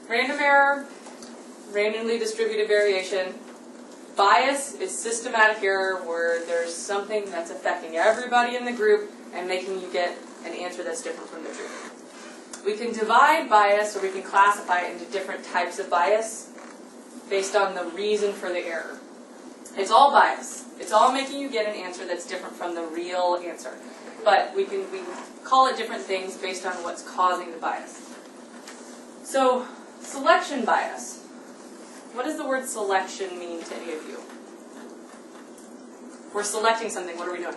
Random error, randomly distributed variation. Bias is systematic error where there's something that's affecting everybody in the group and making you get an answer that's different from the truth. We can divide bias, or we can classify it into different types of bias based on the reason for the error. It's all bias. It's all making you get an answer that's different from the real answer. But we can call it different things based on what's causing the bias. So, selection bias. What does the word selection mean to any of you? We're selecting something. What are we doing?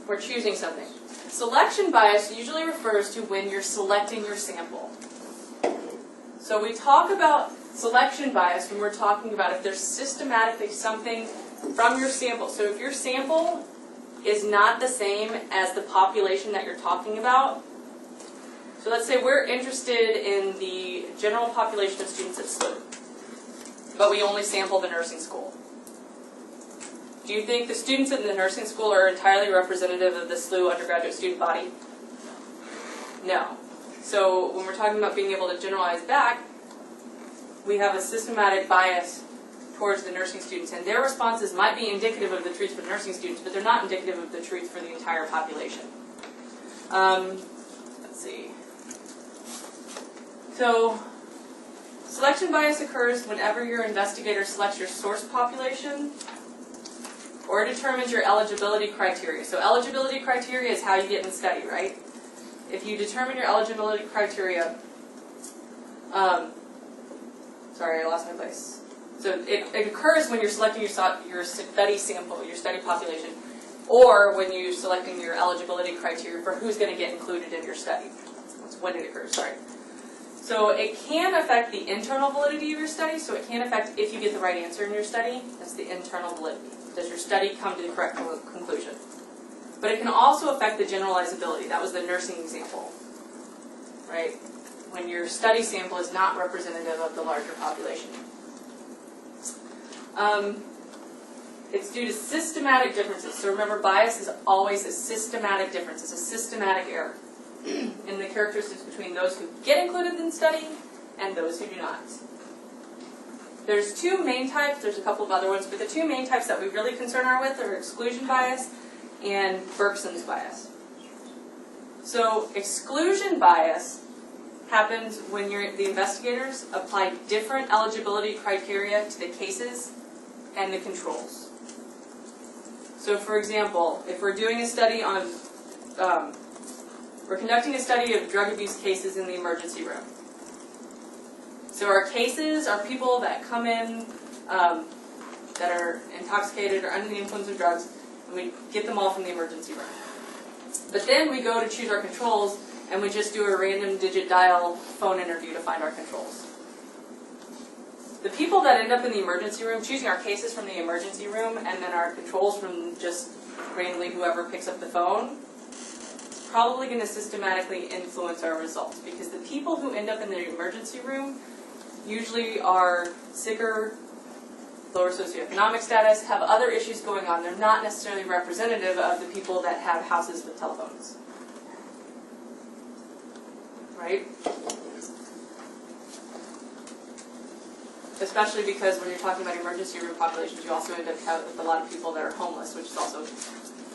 We're choosing something. Selection bias usually refers to when you're selecting your sample. So we talk about selection bias when we're talking about if there's systematically something from your sample. So if your sample is not the same as the population that you're talking about, so let's say we're interested in the general population of students at SLU, but we only sample the nursing school. Do you think the students in the nursing school are entirely representative of the SLU undergraduate student body? No. So when we're talking about being able to generalize back, we have a systematic bias towards the nursing students, and their responses might be indicative of the truth for the nursing students, but they're not indicative of the truth for the entire population. Let's see. So, selection bias occurs whenever your investigator selects your source population or determines your eligibility criteria. So eligibility criteria is how you get in the study, right? If you determine your eligibility criteria, sorry, I lost my place. So it occurs when you're selecting your study sample, your study population, or when you're selecting your eligibility criteria for who's going to get included in your study. That's when it occurs, sorry. So it can affect the internal validity of your study, so it can affect if you get the right answer in your study. That's the internal validity. Does your study come to the correct conclusion? But it can also affect the generalizability. That was the nursing example, right? When your study sample is not representative of the larger population. It's due to systematic differences. So remember, bias is always a systematic difference. It's a systematic error in the characteristics between those who get included in the study and those who do not. There's two main types. There's a couple of other ones, but the two main types that we really concern ourselves with are exclusion bias and Bergson's bias. So exclusion bias happens when the investigators apply different eligibility criteria to the cases and the controls. So for example, if we're doing a study on, we're conducting a study of drug abuse cases in the emergency room. So our cases are people that come in that are intoxicated or under the influence of drugs, and we get them all from the emergency room. But then we go to choose our controls, and we just do a random digit dial phone interview to find our controls. The people that end up in the emergency room, choosing our cases from the emergency room, and then our controls from just randomly whoever picks up the phone, is probably going to systematically influence our results, because the people who end up in the emergency room usually are sicker, lower socioeconomic status, have other issues going on. They're not necessarily representative of the people that have houses with telephones. Right? Especially because when you're talking about emergency room populations, you also end up with a lot of people that are homeless, which is also,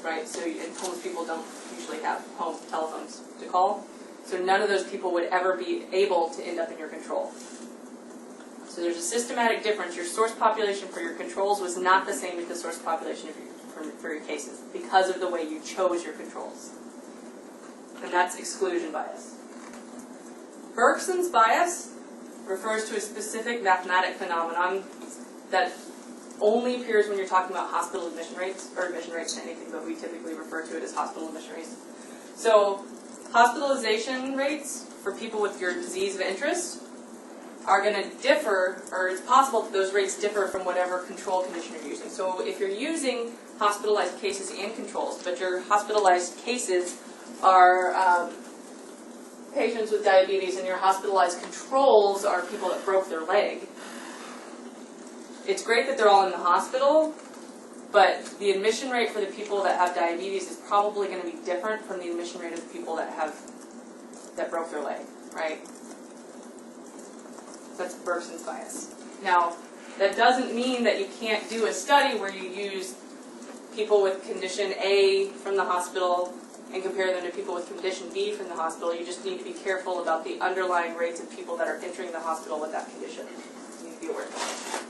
right? So homeless people don't usually have home telephones to call. So none of those people would ever be able to end up in your control. So there's a systematic difference. Your source population for your controls was not the same as the source population for your cases because of the way you chose your controls. And that's exclusion bias. Bergson's bias refers to a specific mathematic phenomenon that only appears when you're talking about hospital admission rates, or admission rates to anything, but we typically refer to it as hospital admission rates. So hospitalization rates for people with your disease of interest are going to differ, or it's possible that those rates differ from whatever control condition you're using. So if you're using hospitalized cases and controls, but your hospitalized cases are patients with diabetes and your hospitalized controls are people that broke their leg, it's great that they're all in the hospital, but the admission rate for the people that have diabetes is probably going to be different from the admission rate of the people that broke their leg, right? That's Bergson's bias. Now, that doesn't mean that you can't do a study where you use people with condition A from the hospital and compare them to people with condition B from the hospital. You just need to be careful about the underlying rates of people that are entering the hospital with that condition. You need to be aware of that.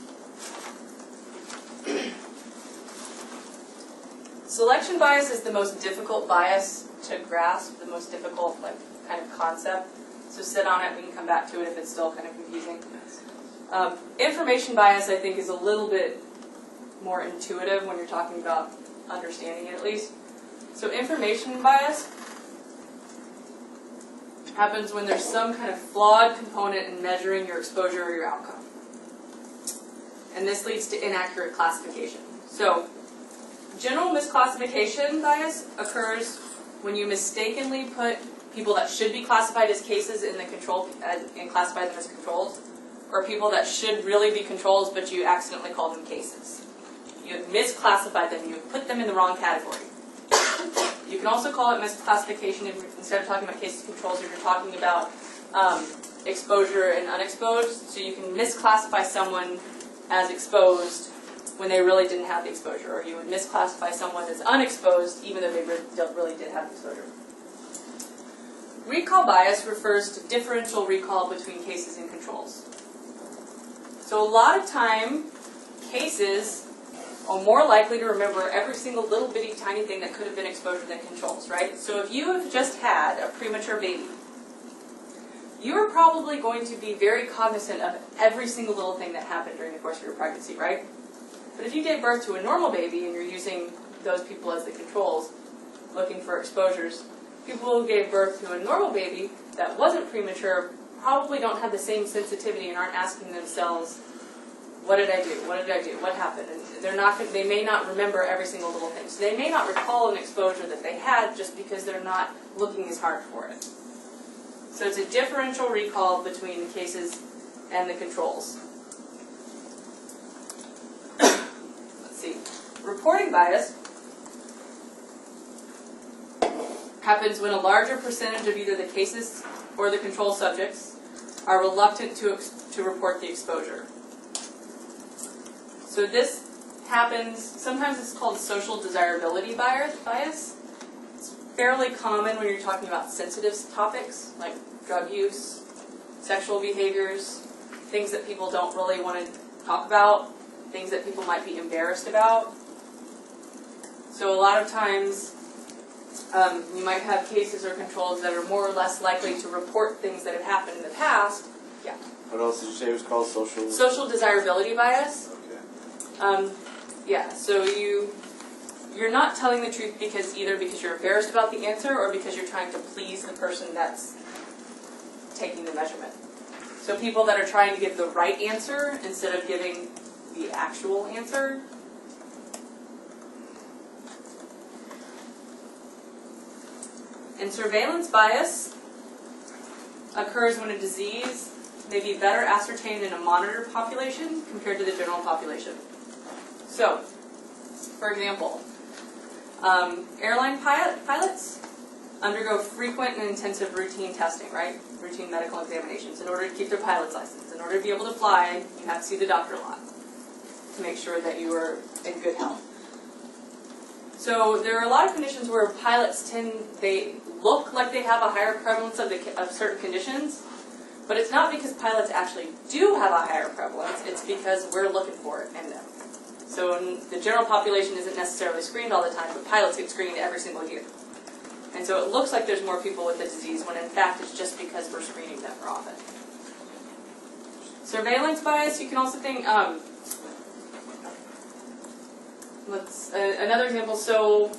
Selection bias is the most difficult bias to grasp, the most difficult kind of concept. So sit on it, we can come back to it if it's still kind of confusing. Information bias, I think, is a little bit more intuitive when you're talking about understanding it, at least. So information bias happens when there's some kind of flawed component in measuring your exposure or your outcome. And this leads to inaccurate classification. So general misclassification bias occurs when you mistakenly put people that should be classified as cases in the control and classify them as controls, or people that should really be controls but you accidentally call them cases. You have misclassified them, you have put them in the wrong category. You can also call it misclassification instead of talking about cases and controls if you're talking about exposure and unexposed. So you can misclassify someone as exposed when they really didn't have the exposure, or you would misclassify someone as unexposed even though they really did have the exposure. Recall bias refers to differential recall between cases and controls. So a lot of time, cases are more likely to remember every single little bitty tiny thing that could have been exposure than controls, right? So if you have just had a premature baby, you are probably going to be very cognizant of every single little thing that happened during the course of your pregnancy, right? But if you gave birth to a normal baby and you're using those people as the controls, looking for exposures, people who gave birth to a normal baby that wasn't premature probably don't have the same sensitivity and aren't asking themselves, what did I do? What did I do? What happened? And they may not remember every single little thing. So they may not recall an exposure that they had just because they're not looking as hard for it. So it's a differential recall between the cases and the controls. Let's see. Reporting bias happens when a larger percentage of either the cases or the control subjects are reluctant to report the exposure. So this happens, sometimes it's called social desirability bias. It's fairly common when you're talking about sensitive topics like drug use, sexual behaviors, things that people don't really want to talk about, things that people might be embarrassed about. So a lot of times you might have cases or controls that are more or less likely to report things that have happened in the past. Yeah. What else did you say it was called? Social desirability bias. Okay. Yeah, so you're not telling the truth because you're embarrassed about the answer or because you're trying to please the person that's taking the measurement. So people that are trying to give the right answer instead of giving the actual answer. And surveillance bias occurs when a disease may be better ascertained in a monitored population compared to the general population. So, for example, airline pilots undergo frequent and intensive routine testing, right? Routine medical examinations in order to keep their pilot's license. In order to be able to fly, you have to see the doctor a lot to make sure that you are in good health. So there are a lot of conditions where pilots they look like they have a higher prevalence of certain conditions, but it's not because pilots actually do have a higher prevalence, it's because we're looking for it in them. So the general population isn't necessarily screened all the time, but pilots get screened every single year. And so it looks like there's more people with the disease when in fact it's just because we're screening them more often. Surveillance bias, you can also think, another example, so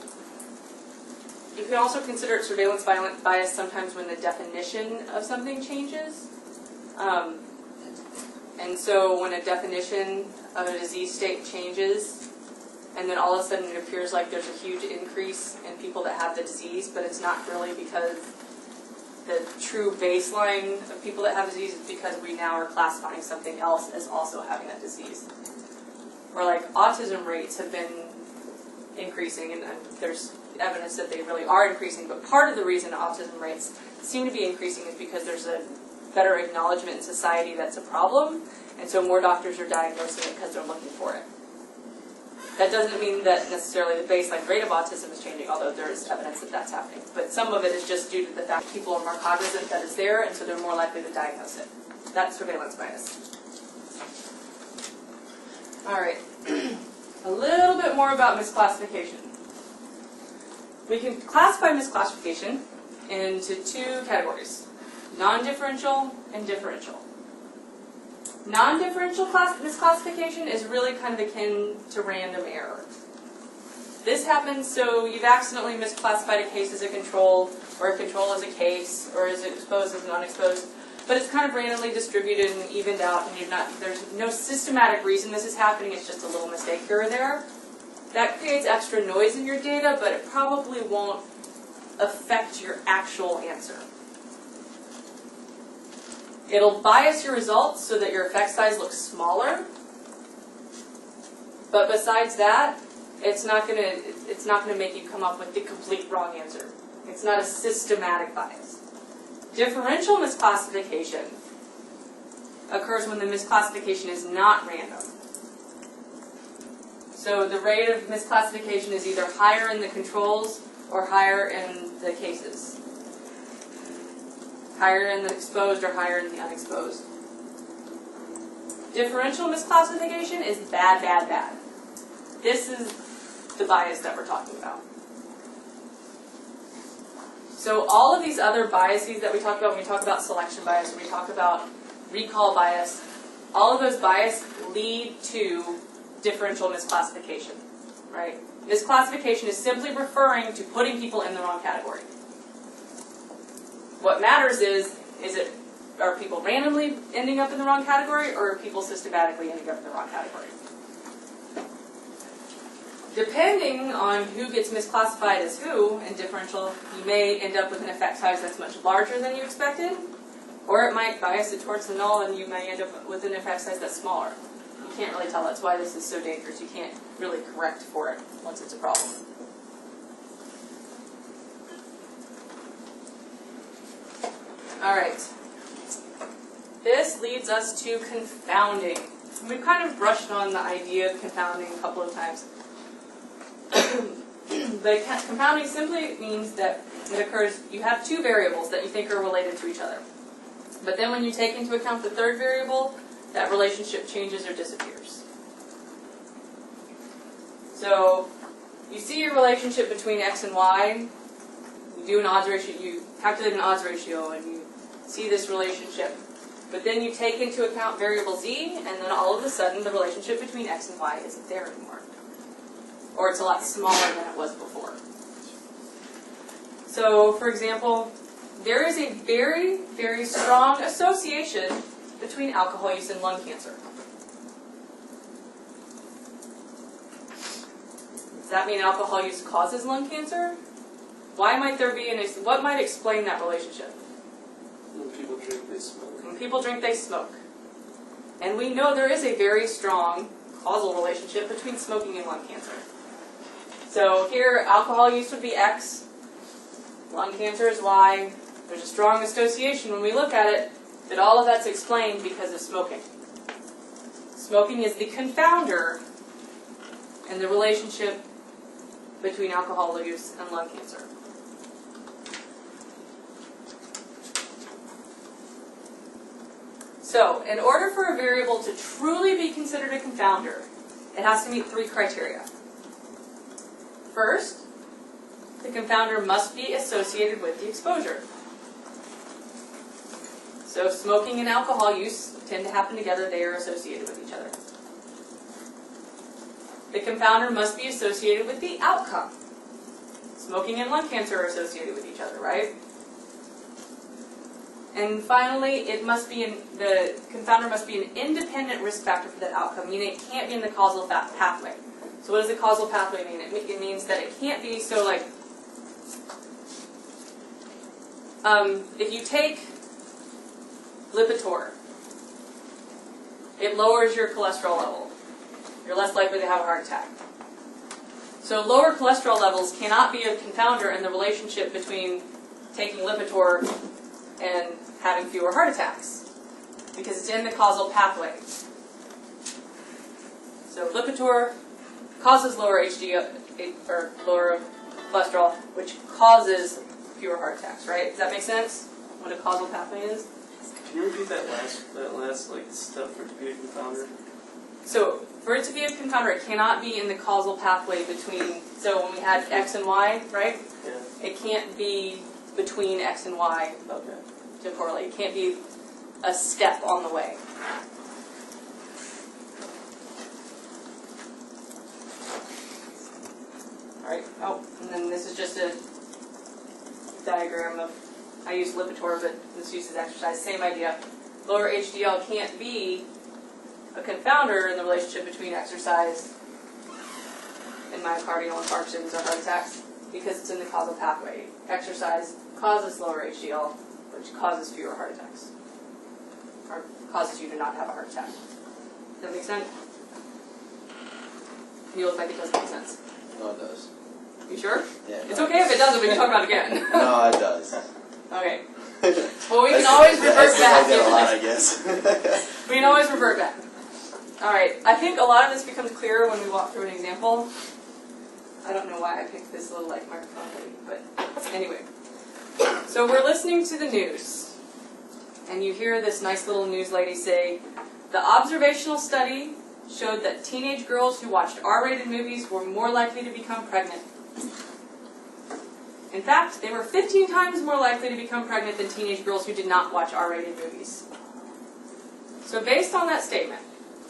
you can also consider surveillance bias sometimes when the definition of something changes. And so when a definition of a disease state changes, and then all of a sudden it appears like there's a huge increase in people that have the disease, but it's not really because the true baseline of people that have disease is because we now are classifying something else as also having that disease. Or like autism rates have been increasing, and there's evidence that they really are increasing, but part of the reason autism rates seem to be increasing is because there's a better acknowledgement in society that's a problem, and so more doctors are diagnosing it because they're looking for it. That doesn't mean that necessarily the baseline rate of autism is changing, although there is evidence that that's happening. But some of it is just due to the fact people are more cognizant that it's there, and so they're more likely to diagnose it. That's surveillance bias. All right, a little bit more about misclassification. We can classify misclassification into two categories, non-differential and differential. Non-differential misclassification is really kind of akin to random error. This happens so you've accidentally misclassified a case as a control, or a control as a case, or as exposed as an unexposed, but it's kind of randomly distributed and evened out, and there's no systematic reason this is happening, it's just a little mistake here or there. That creates extra noise in your data, but it probably won't affect your actual answer. It'll bias your results so that your effect size looks smaller, but besides that, it's not gonna make you come up with the complete wrong answer. It's not a systematic bias. Differential misclassification occurs when the misclassification is not random. So the rate of misclassification is either higher in the controls or higher in the cases. Higher in the exposed or higher in the unexposed. Differential misclassification is bad, bad, bad. This is the bias that we're talking about. So all of these other biases that we talk about when we talk about selection bias, when we talk about recall bias, all of those bias lead to differential misclassification, right? Misclassification is simply referring to putting people in the wrong category. What matters is are people randomly ending up in the wrong category, or are people systematically ending up in the wrong category? Depending on who gets misclassified as who in differential, you may end up with an effect size that's much larger than you expected, or it might bias it towards the null and you may end up with an effect size that's smaller. You can't really tell. That's why this is so dangerous. You can't really correct for it once it's a problem. All right. This leads us to confounding. We've kind of brushed on the idea of confounding a couple of times. But confounding simply means that it occurs, you have two variables that you think are related to each other. But then when you take into account the third variable, that relationship changes or disappears. So you see your relationship between x and y, you do an odds ratio, you calculate an odds ratio and you see this relationship. But then you take into account variable z, and then all of a sudden the relationship between x and y isn't there anymore. Or it's a lot smaller than it was before. So, for example, there is a very, very strong association between alcohol use and lung cancer. Does that mean alcohol use causes lung cancer? Why might there be what might explain that relationship? When people drink, they smoke. When people drink, they smoke. And we know there is a very strong causal relationship between smoking and lung cancer. So here, alcohol use would be X, lung cancer is Y. There's a strong association when we look at it that all of that's explained because of smoking. Smoking is the confounder in the relationship between alcohol use and lung cancer. So, in order for a variable to truly be considered a confounder, it has to meet three criteria. First, the confounder must be associated with the exposure. So smoking and alcohol use tend to happen together, they are associated with each other. The confounder must be associated with the outcome. Smoking and lung cancer are associated with each other, right? And finally, the confounder must be an independent risk factor for that outcome, meaning it can't be in the causal pathway. So what does the causal pathway mean? It means that it can't be so like, if you take Lipitor, it lowers your cholesterol level. You're less likely to have a heart attack. So lower cholesterol levels cannot be a confounder in the relationship between taking Lipitor and having fewer heart attacks, because it's in the causal pathway. So Lipitor causes lower HDL, or lower cholesterol, which causes fewer heart attacks, right? Does that make sense? What a causal pathway is? Can you repeat that last like step for it to be a confounder? So for it to be a confounder, it cannot be in the causal pathway between, so when we had X and Y, right? Yeah. It can't be between X and Y Okay. to correlate. It can't be a step on the way. Alright, oh, and then this is just a diagram of, I use Lipitor, but this uses exercise, same idea. Lower HDL can't be a confounder in the relationship between exercise and myocardial infarctions or heart attacks, because it's in the causal pathway. Exercise causes lower HDL, which causes fewer heart attacks, or causes you to not have a heart attack. Does that make sense? You look like it doesn't make sense. No, it does. You sure? Yeah. It's okay if it doesn't, we can talk about it again. No, it does. Okay. Well, we can always revert back. I did a lot, I guess. We can always revert back. Alright, I think a lot of this becomes clearer when we walk through an example. I don't know why I picked this little like microphone thing, but anyway. So we're listening to the news, and you hear this nice little news lady say, the observational study showed that teenage girls who watched R-rated movies were more likely to become pregnant. In fact, they were 15 times more likely to become pregnant than teenage girls who did not watch R-rated movies. So based on that statement,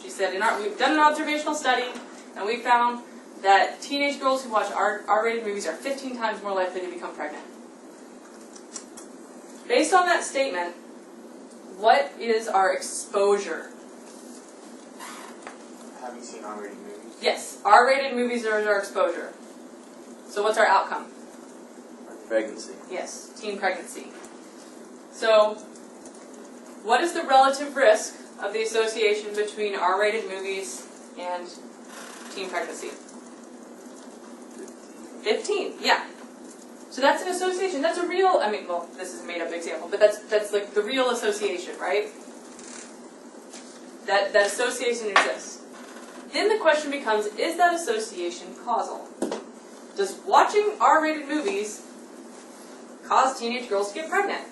she said, we've done an observational study, and we found that teenage girls who watch R-rated movies are 15 times more likely to become pregnant. Based on that statement, what is our exposure? Having seen R-rated movies? Yes, R-rated movies are our exposure. So what's our outcome? Pregnancy. Yes, teen pregnancy. So, what is the relative risk of the association between R-rated movies and teen pregnancy? 15, yeah. So that's an association. That's a real, I mean, well, this is a made-up example, but that's like the real association, right? That association exists. Then the question becomes, is that association causal? Does watching R-rated movies cause teenage girls to get pregnant?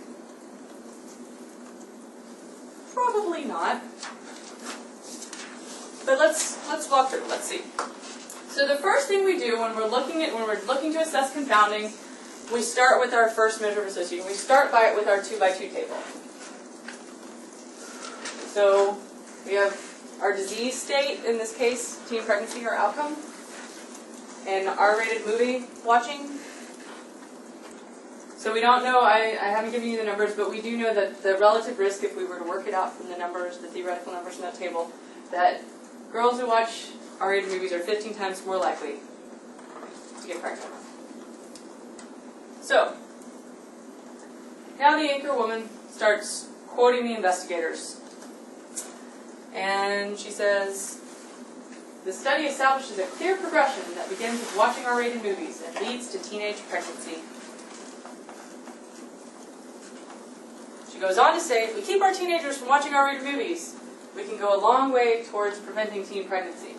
Probably not. But let's walk through. Let's see. So the first thing we do when we're looking to assess confounding, we start with our first measure of association. We start with our 2x2 table. So we have our disease state, in this case, teen pregnancy or outcome, and R-rated movie watching. So we don't know, I haven't given you the numbers, but we do know that the relative risk, if we were to work it out from the numbers, the theoretical numbers in that table, that girls who watch R-rated movies are 15 times more likely to get pregnant. So, now the anchor woman starts quoting the investigators. And she says, the study establishes a clear progression that begins with watching R-rated movies and leads to teenage pregnancy. She goes on to say, if we keep our teenagers from watching R-rated movies, we can go a long way towards preventing teen pregnancy.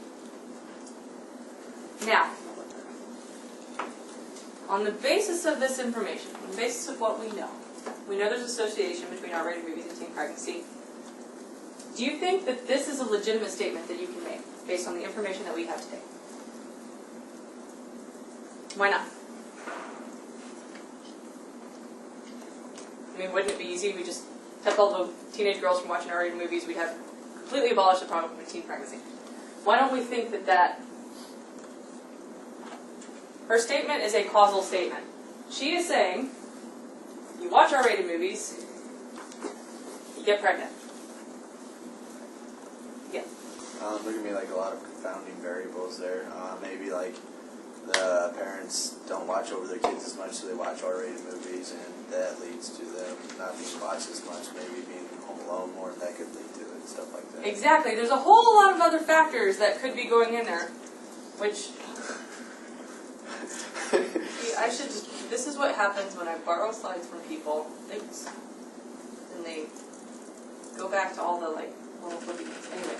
Now, on the basis of this information, on the basis of what we know there's association between R-rated movies and teen pregnancy. Do you think that this is a legitimate statement that you can make based on the information that we have today? Why not? I mean, wouldn't it be easy if we just kept all the teenage girls from watching R-rated movies? We'd have completely abolished the problem of teen pregnancy. Why don't we think that her statement is a causal statement? She is saying, you watch R-rated movies, you get pregnant. Yeah. There can be like a lot of confounding variables there. Maybe like the parents don't watch over their kids as much, so they watch R-rated movies, and that leads to them not being watched as much, maybe being home alone more, and that could lead to it, stuff like that. Exactly. There's a whole lot of other factors that could be going in there, which... See, this is what happens when I borrow slides from people. Oops. go back to all the like little flippy things. Anyway.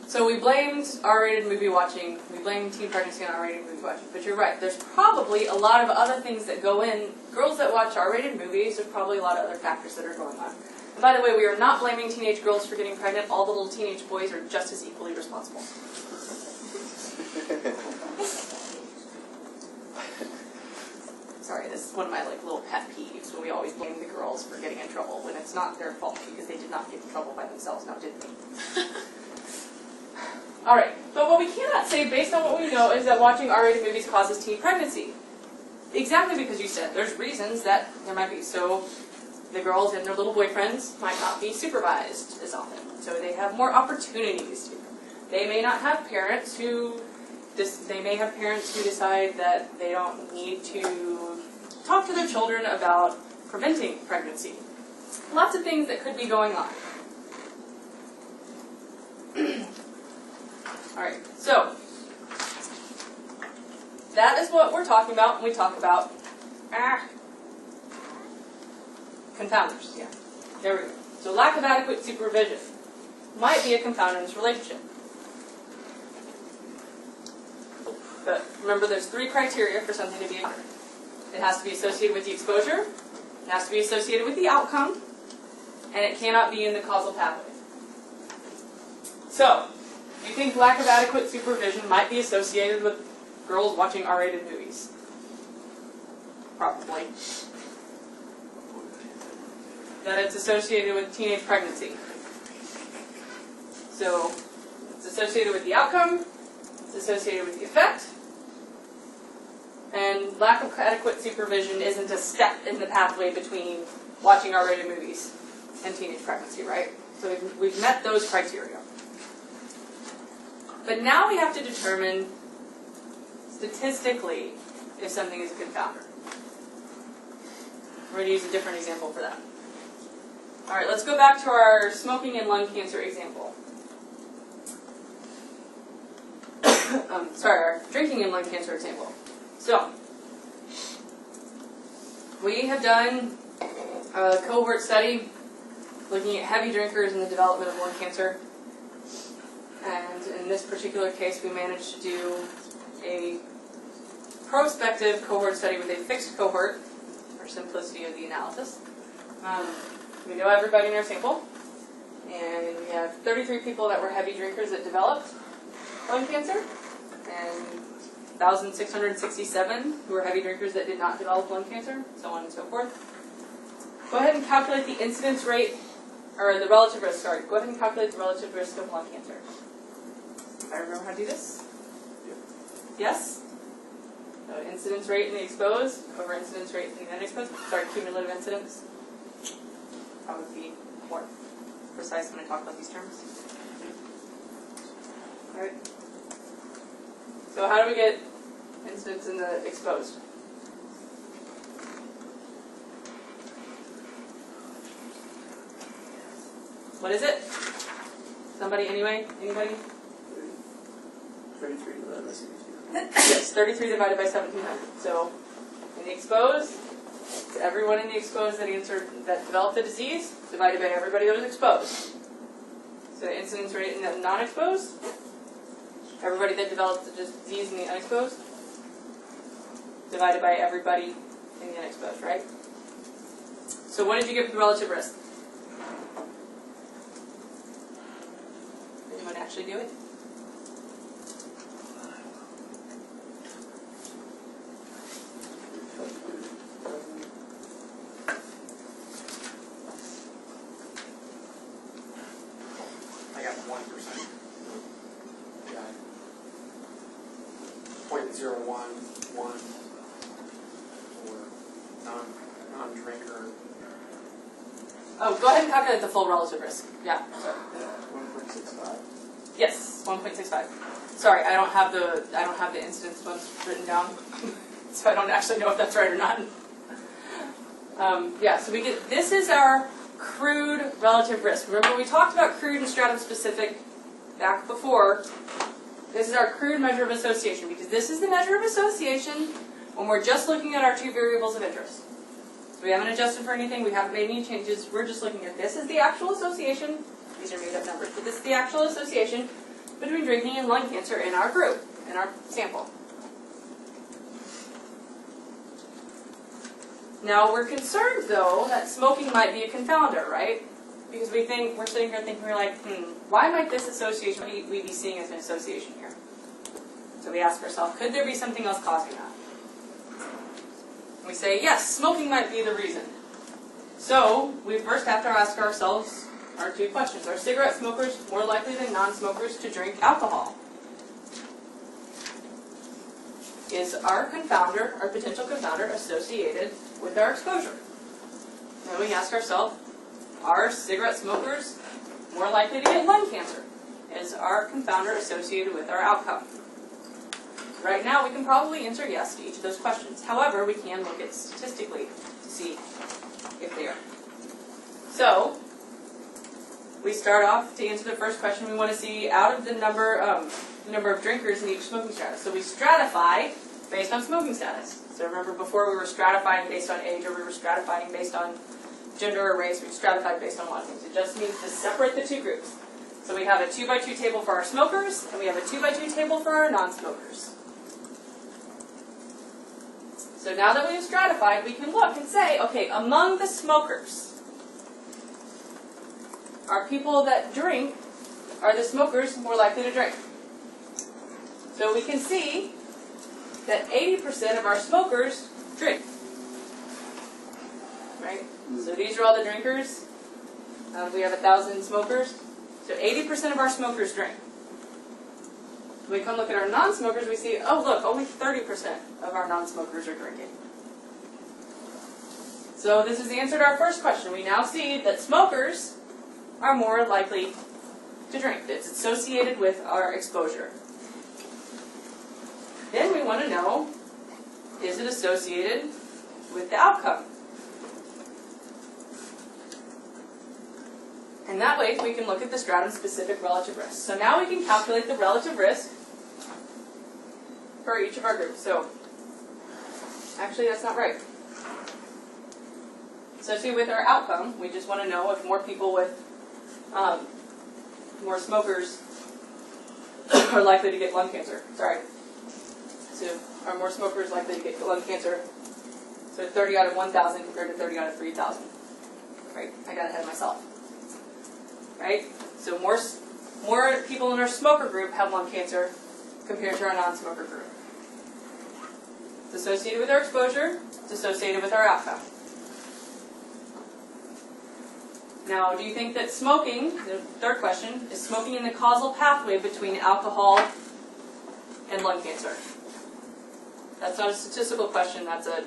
So we blamed R-rated movie watching, we blamed teen pregnancy on R-rated movie watching, but you're right, there's probably a lot of other things that go in. Girls that watch R-rated movies, there's probably a lot of other factors that are going on. And by the way, we are not blaming teenage girls for getting pregnant, all the little teenage boys are just as equally responsible. Sorry, this is one of my like little pet peeves when we always blame the girls for getting in trouble when it's not their fault because they did not get in trouble by themselves, now did they? Alright, but what we cannot say based on what we know is that watching R-rated movies causes teen pregnancy. Exactly because you said there's reasons that there might be. So the girls and their little boyfriends might not be supervised as often. So they have more opportunities. They may not have parents who decide that they don't need to talk to their children about preventing pregnancy. Lots of things that could be going on. Alright, so that is what we're talking about when we talk about confounders. Yeah, there we go. So lack of adequate supervision might be a confounder in this relationship. But remember, there's 3 criteria for something to be a confounder. It has to be associated with the exposure, it has to be associated with the outcome, and it cannot be in the causal pathway. So, you think lack of adequate supervision might be associated with girls watching R-rated movies? Probably. That it's associated with teenage pregnancy. So, it's associated with the outcome, it's associated with the effect, and lack of adequate supervision isn't a step in the pathway between watching R-rated movies and teenage pregnancy, right? So we've met those criteria. But now we have to determine statistically if something is a confounder. We're going to use a different example for that. Alright, let's go back to our smoking and lung cancer example. Our drinking and lung cancer example. So, we have done a cohort study looking at heavy drinkers and the development of lung cancer. And in this particular case, we managed to do a prospective cohort study with a fixed cohort for simplicity of the analysis. We know everybody in our sample, and we have 33 people that were heavy drinkers that developed lung cancer, and 1,667 who were heavy drinkers that did not develop lung cancer, so on and so forth. Go ahead and calculate the incidence rate, or the relative risk, sorry. Go ahead and calculate the relative risk of lung cancer. I remember how to do this? Yes? So incidence rate in the exposed over incidence rate in the unexposed. Sorry, cumulative incidence. Probably be more precise when I talk about these terms. Alright. So how do we get incidence in the exposed? What is it? Somebody anyway? Anybody? 33 divided by 1700. Yes, 33 divided by 1700. So, in the exposed, it's everyone in the exposed that developed the disease, divided by everybody that was exposed. So the incidence rate in the non-exposed, everybody that developed the disease in the unexposed, divided by everybody in the unexposed, right? So what did you get for the relative risk? Anyone actually do it? I got 1%. Yeah. 0.011 for non-drinker. Oh, go ahead and calculate the full relative risk. Yeah. Sorry. 1.65. Yes, 1.65. Sorry, I don't have the incidence ones written down, so I don't actually know if that's right or not. Yeah, so this is our crude relative risk. Remember we talked about crude and stratum specific back before. This is our crude measure of association, because this is the measure of association when we're just looking at our two variables of interest. So we haven't adjusted for anything, we haven't made any changes, we're just looking at this as the actual association, these are made up numbers, but this is the actual association between drinking and lung cancer in our group, in our sample. Now we're concerned though that smoking might be a confounder, right? Because we're sitting here thinking, we're like, why might this association we be seeing as an association here? So we ask ourselves, could there be something else causing that? We say, yes, smoking might be the reason. So we first have to ask ourselves our two questions. Are cigarette smokers more likely than non-smokers to drink alcohol? Is our confounder, our potential confounder, associated with our exposure? Then we ask ourselves, are cigarette smokers more likely to get lung cancer? Is our confounder associated with our outcome? Right now, we can probably answer yes to each of those questions. However, we can look at statistically to see if they are. So, we start off to answer the first question. We want to see out of the number of drinkers in each smoking status. So we stratify based on smoking status. So remember, before we were stratifying based on age, or we were stratifying based on gender or race. We stratified based on a lot of things. It just means to separate the two groups. So we have a 2x2 table for our smokers, and we have a 2x2 table for our non-smokers. So now that we have stratified, we can look and say, okay, among the smokers, are people that drink, are the smokers more likely to drink? So we can see that 80% of our smokers drink. Right? So these are all the drinkers. We have 1,000 smokers. So 80% of our smokers drink. When we come look at our non-smokers, we see, oh look, only 30% of our non-smokers are drinking. So this is the answer to our first question. We now see that smokers are more likely to drink. It's associated with our exposure. Then we want to know, is it associated with the outcome? And that way we can look at the stratum-specific relative risk. So now we can calculate the relative risk for each of our groups. So, actually that's not right. Associated with our outcome, we just want to know if more people with more smokers are likely to get lung cancer. Sorry. So, are more smokers likely to get lung cancer? So 30 out of 1,000 compared to 30 out of 3,000. Right? I got ahead of myself. Right? So more people in our smoker group have lung cancer compared to our non-smoker group. It's associated with our exposure. It's associated with our outcome. Now, do you think that smoking, the third question, is smoking in the causal pathway between alcohol and lung cancer? That's not a statistical question, that's a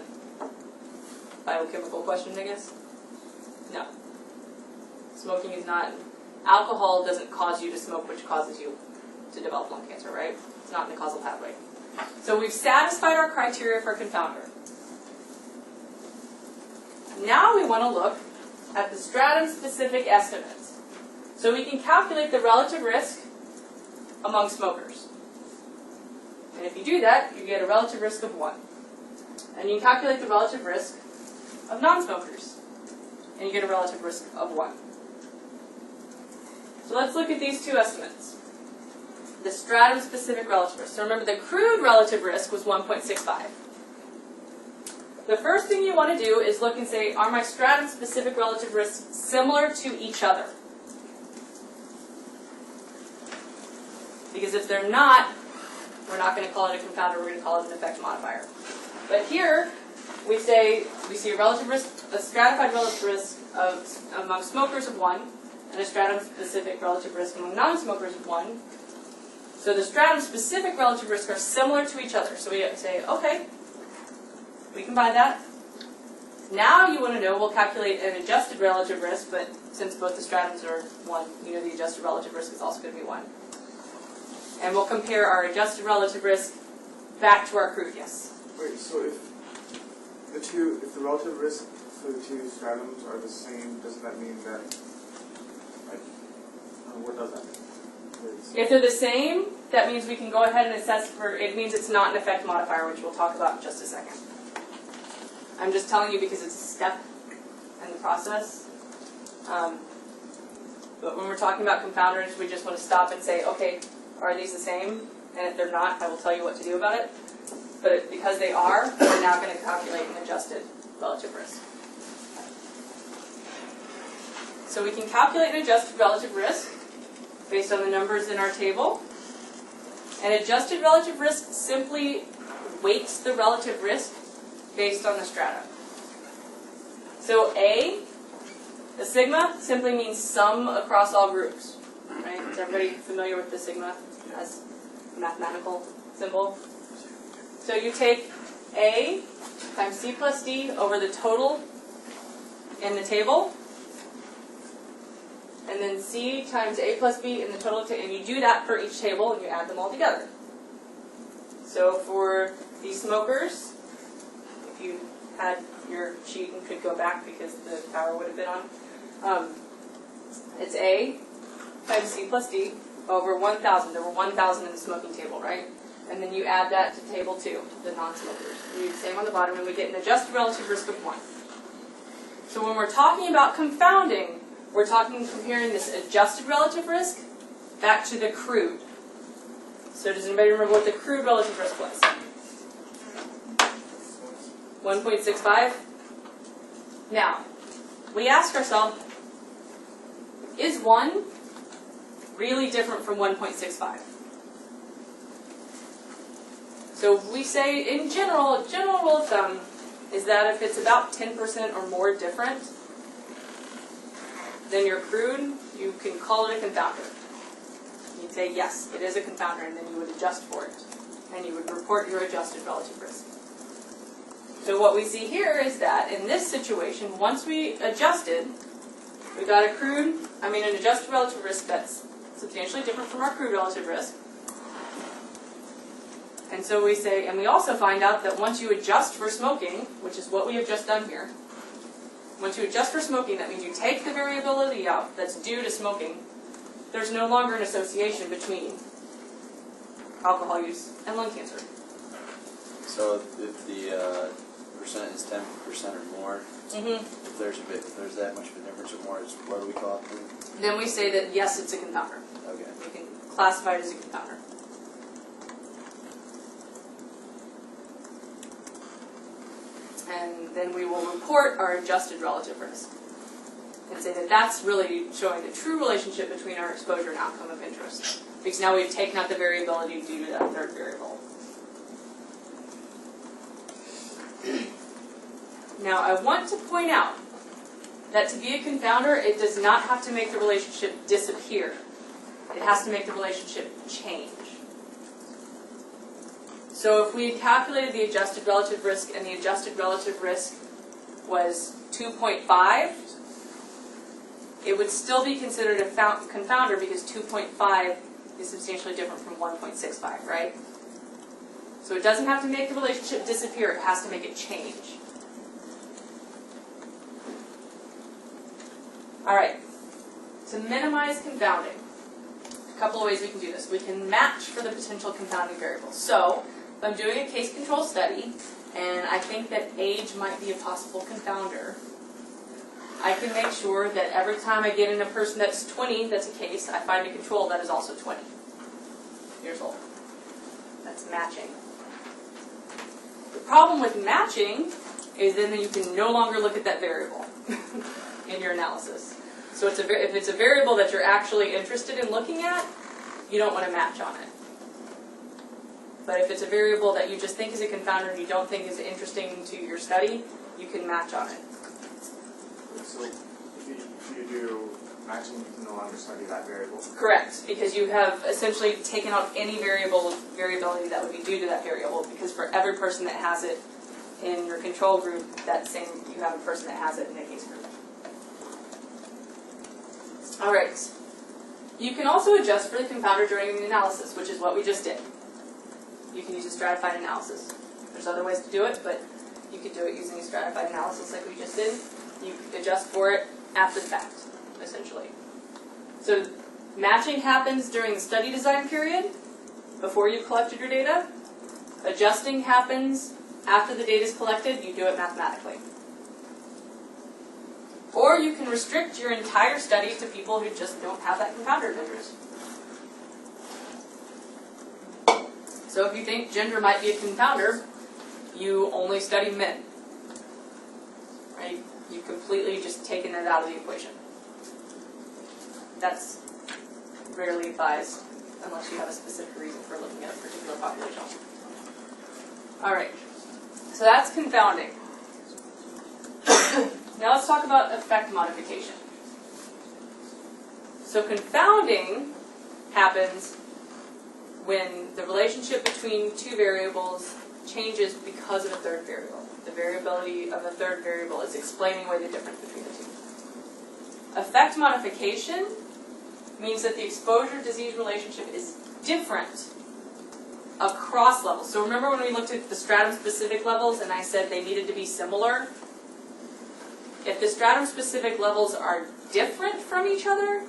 biochemical question, I guess? No. Smoking is not. Alcohol doesn't cause you to smoke, which causes you to develop lung cancer, right? It's not in the causal pathway. So we've satisfied our criteria for confounder. Now we want to look at the stratum-specific estimates. So we can calculate the relative risk among smokers. And if you do that, you get a relative risk of 1. And you calculate the relative risk of non-smokers. And you get a relative risk of 1. So let's look at these two estimates. The stratum-specific relative risk. So remember, the crude relative risk was 1.65. The first thing you want to do is look and say, are my stratum-specific relative risks similar to each other? Because if they're not, we're not going to call it a confounder, we're going to call it an effect modifier. But here, we see a relative risk, a stratified relative risk among smokers of 1, and a stratum-specific relative risk among non-smokers of 1. So the stratum-specific relative risks are similar to each other. So we say, okay, we can buy that. Now you want to know, we'll calculate an adjusted relative risk, but since both the stratums are 1, you know the adjusted relative risk is also going to be 1. And we'll compare our adjusted relative risk back to our crude, yes. Wait, so if the relative risk for the two stratums are the same, doesn't that mean that, what does that mean? If they're the same, that means we can go ahead and assess for, it means it's not an effect modifier, which we'll talk about in just a second. I'm just telling you because it's step in the process. But when we're talking about confounders, we just want to stop and say, okay, are these the same? And if they're not, I will tell you what to do about it. But because they are, we're now going to calculate an adjusted relative risk. So we can calculate an adjusted relative risk based on the numbers in our table. An adjusted relative risk simply weights the relative risk based on the strata. So A, the sigma, simply means sum across all groups. Right? Is everybody familiar with the sigma as a mathematical symbol? So you take A times C plus D over the total in the table, and then C times A plus B in the total, and you do that for each table, and you add them all together. So for these smokers, if you had your sheet and could go back because the power would have been on, it's A times C plus D over 1,000. There were 1,000 in the smoking table, right? And then you add that to table 2, the non-smokers. You do the same on the bottom, and we get an adjusted relative risk of 1. So when we're talking about confounding, we're comparing this adjusted relative risk back to the crude. So does anybody remember what the crude relative risk was? 1.65? Now, we ask ourselves, is 1 really different from 1.65? So we say, in general, a general rule of thumb is that if it's about 10% or more different than your crude, you can call it a confounder. You'd say, yes, it is a confounder, and then you would adjust for it. And you would report your adjusted relative risk. So what we see here is that in this situation, once we adjusted, we got an adjusted relative risk that's substantially different from our crude relative risk. And so we say, and we also find out that once you adjust for smoking, which is what we have just done here, once you adjust for smoking, that means you take the variability out that's due to smoking. There's no longer an association between alcohol use and lung cancer. So if the percent is 10% or more, if there's that much of a difference or more, what do we call it? Then we say that yes, it's a confounder. Okay. We can classify it as a confounder. And then we will report our adjusted relative risk and say that that's really showing the true relationship between our exposure and outcome of interest. Because now we've taken out the variability due to that third variable. Now I want to point out that to be a confounder, it does not have to make the relationship disappear. It has to make the relationship change. So if we had calculated the adjusted relative risk and the adjusted relative risk was 2.5, it would still be considered a confounder because 2.5 is substantially different from 1.65, right? So it doesn't have to make the relationship disappear, it has to make it change. Alright, to minimize confounding, a couple of ways we can do this. We can match for the potential confounding variables. So, if I'm doing a case control study, and I think that age might be a possible confounder, I can make sure that every time I get in a person that's 20, that's a case, I find a control that is also 20 years old. That's matching. The problem with matching is then you can no longer look at that variable in your analysis. So if it's a variable that you're actually interested in looking at, you don't want to match on it. But if it's a variable that you just think is a confounder and you don't think is interesting to your study, you can match on it. So if you do matching, you can no longer study that variable? Correct, because you have essentially taken out any variability that would be due to that variable, because for every person that has it in your control group, you have a person that has it in the case group. Alright, you can also adjust for the confounder during the analysis, which is what we just did. You can use a stratified analysis. There's other ways to do it, but you could do it using a stratified analysis like we just did. You adjust for it after the fact, essentially. So matching happens during the study design period, before you've collected your data. Adjusting happens after the data is collected. You do it mathematically. Or you can restrict your entire study to people who just don't have that confounder of interest. So if you think gender might be a confounder, you only study men. Right? You've completely just taken it out of the equation. That's rarely advised unless you have a specific reason for looking at a particular population. Alright, so that's confounding. Now let's talk about effect modification. So confounding happens when the relationship between two variables changes because of a third variable. The variability of a third variable is explaining away the difference between the two. Effect modification means that the exposure-disease relationship is different across levels. So remember when we looked at the stratum-specific levels and I said they needed to be similar? If the stratum-specific levels are different from each other,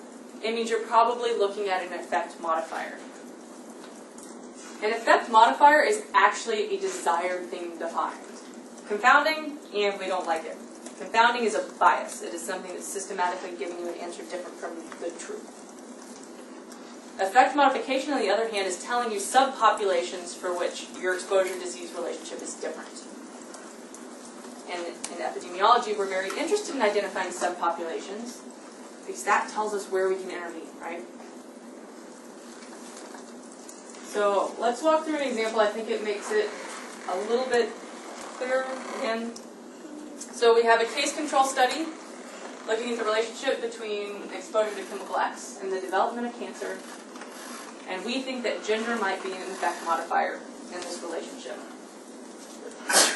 it means you're probably looking at an effect modifier. An effect modifier is actually a desired thing defined. Confounding, and we don't like it. Confounding is a bias. It is something that's systematically giving you an answer different from the truth. Effect modification, on the other hand, is telling you subpopulations for which your exposure-disease relationship is different. And in epidemiology, we're very interested in identifying subpopulations because that tells us where we can intervene, right? So let's walk through an example. I think it makes it a little bit clearer again. So we have a case control study looking at the relationship between exposure to chemical X and the development of cancer. And we think that gender might be an effect modifier in this relationship.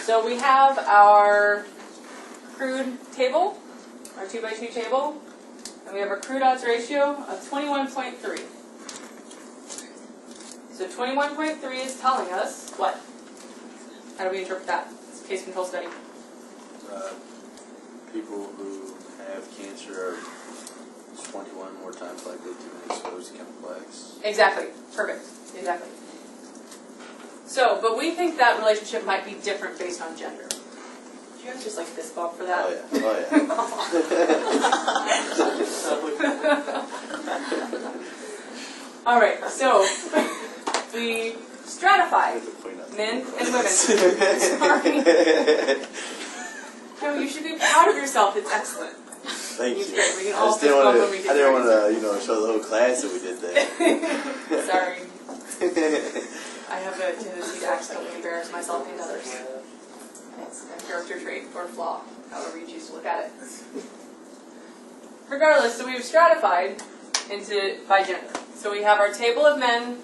So we have our crude table, our 2x2 table, and we have our crude odds ratio of 21.3. So 21.3 is telling us what? How do we interpret that? It's a case control study. People who have cancer are 21 more times likely to be exposed to chemical X. Exactly. Perfect. Exactly. So, but we think that relationship might be different based on gender. Do you guys just like fist bump for that? All right. So we stratified men and women. Sorry. No, you should be proud of yourself. It's excellent. Thank you. Great. We can I all just didn't want when we to. get I didn't want ready. to, show the whole class that we did there. Sorry. I have a tendency to accidentally embarrass myself and others. It's a character trait or flaw, however you choose to look at it. Regardless, so we've stratified by gender. So we have our table of men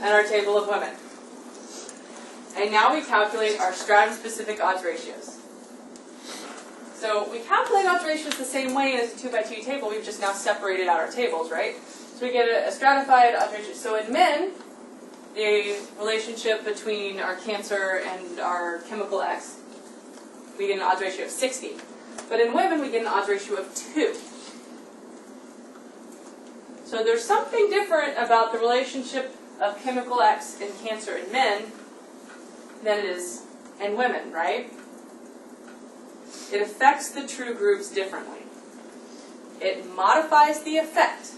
and our table of women. And now we calculate our stratum-specific odds ratios. So we calculate odds ratios the same way as a 2x2 table. We've just now separated out our tables, right? So we get a stratified odds ratio. So in men, the relationship between our cancer and our chemical X, we get an odds ratio of 60. But in women, we get an odds ratio of 2. So there's something different about the relationship of chemical X and cancer in men than it is in women, right? It affects the true groups differently. It modifies the effect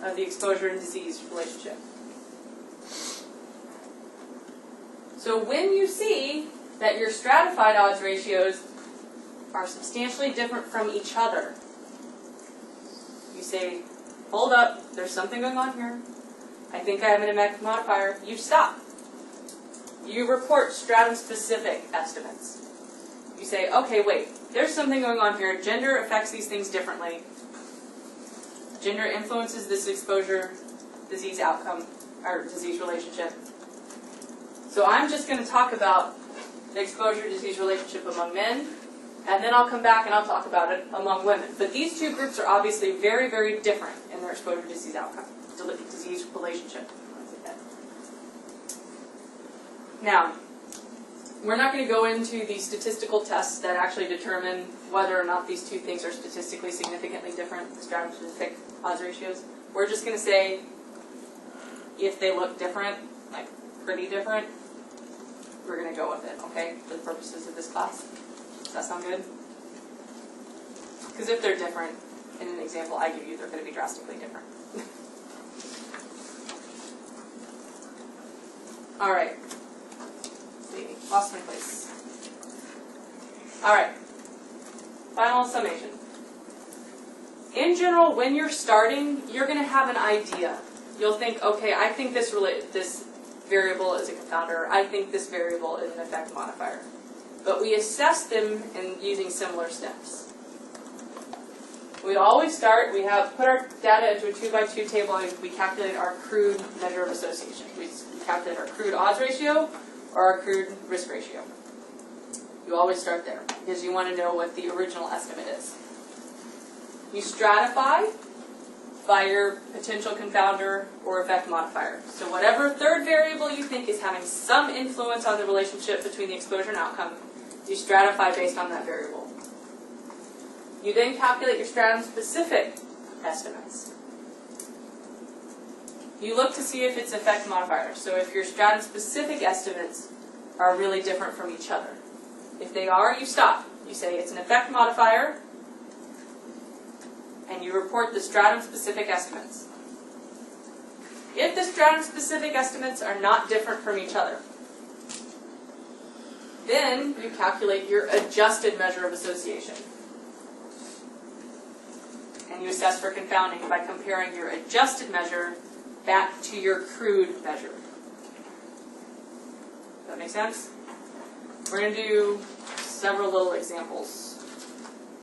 of the exposure and disease relationship. So when you see that your stratified odds ratios are substantially different from each other, you say, hold up, there's something going on here. I think I have an effect modifier. You stop. You report stratum-specific estimates. You say, okay, wait, there's something going on here. Gender affects these things differently. Gender influences this exposure disease outcome, or disease relationship. So I'm just going to talk about the exposure-disease relationship among men, and then I'll come back and I'll talk about it among women. But these two groups are obviously very, very different in their exposure-disease outcome, disease relationship. Now, we're not going to go into the statistical tests that actually determine whether or not these two things are statistically significantly different, the stratum-specific odds ratios. We're just going to say if they look different, like pretty different, we're going to go with it, okay, for the purposes of this class. Does that sound good? Because if they're different, in an example I give you, they're going to be drastically different. All right. Let's see, lost my place. All right. Final summation. In general, when you're starting, you're going to have an idea. You'll think, okay, I think this variable is a confounder. I think this variable is an effect modifier. But we assess them in using similar steps. We'd always start, we put our data into a 2x2 table, and we calculate our crude measure of association. We calculate our crude odds ratio or our crude risk ratio. You always start there because you want to know what the original estimate is. You stratify by your potential confounder or effect modifier. So whatever third variable you think is having some influence on the relationship between the exposure and outcome, you stratify based on that variable. You then calculate your stratum-specific estimates. You look to see if it's effect modifier. So if your stratum-specific estimates are really different from each other. If they are, you stop. You say it's an effect modifier, and you report the stratum-specific estimates. If the stratum-specific estimates are not different from each other, then you calculate your adjusted measure of association. And you assess for confounding by comparing your adjusted measure back to your crude measure. Does that make sense? We're going to do several little examples.